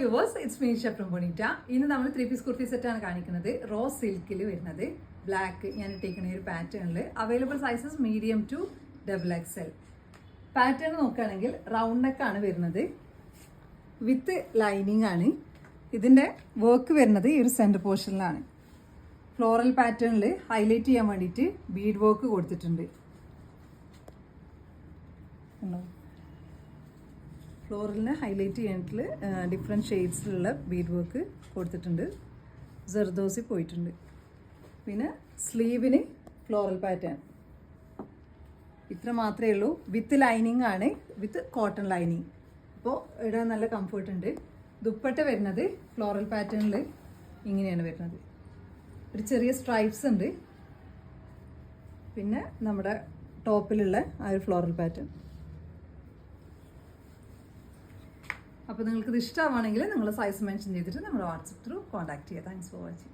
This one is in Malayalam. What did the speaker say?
Viewers, it's me from ബോണിറ്റ. ഇന്ന് നമ്മൾ 3-പീസ് കുർത്തി സെറ്റാണ് കാണിക്കുന്നത്. റോ സിൽക്കിൽ വരുന്നത് ബ്ലാക്ക് ഞാൻ ഇട്ടേക്കുന്ന ഒരു പാറ്റേണിൽ available sizes medium to XXL. Pattern നോക്കുകയാണെങ്കിൽ റൗണ്ട് നെക്കാണ് വരുന്നത്, വിത്ത് ലൈനിങ് ആണ്. ഇതിൻ്റെ വർക്ക് വരുന്നത് ഈ ഒരു സെൻറ്റർ പോർഷനിലാണ്. ഫ്ലോറൽ പാറ്റേണിൽ ഹൈലൈറ്റ് ചെയ്യാൻ വേണ്ടിയിട്ട് ബീഡ് വർക്ക് കൊടുത്തിട്ടുണ്ട്. ഫ്ലോറലിനെ ഹൈലൈറ്റ് ചെയ്യാനായിട്ട് ഡിഫറെൻറ്റ് ഷെയ്ഡ്സിലുള്ള ബീഡ് വർക്ക് കൊടുത്തിട്ടുണ്ട്. ജർദോസി പോയിട്ടുണ്ട്. പിന്നെ സ്ലീവിന് ഫ്ലോറൽ പാറ്റേൺ ഇത്ര മാത്രമേ ഉള്ളൂ. വിത്ത് ലൈനിങ് ആണ്, വിത്ത് കോട്ടൺ ലൈനിങ്. അപ്പോൾ ഇടാൻ നല്ല കംഫർട്ട് ഉണ്ട്. ദുപ്പട്ട വരുന്നത് ഫ്ലോറൽ പാറ്റേണിൽ ഇങ്ങനെയാണ് വരുന്നത്. ഒരു ചെറിയ സ്ട്രൈപ്സ് ഉണ്ട്. പിന്നെ നമ്മുടെ ടോപ്പിലുള്ള ആ ഒരു ഫ്ലോറൽ പാറ്റേൺ. അപ്പോൾ നിങ്ങൾക്കിത് ഇഷ്ടമാണെങ്കിൽ നിങ്ങൾ സൈസ് മെൻഷൻ ചെയ്തിട്ട് നമ്മുടെ വാട്സപ്പ് ത്രൂ കോൺടാക്ട് ചെയ്യുക. Thanks for watching.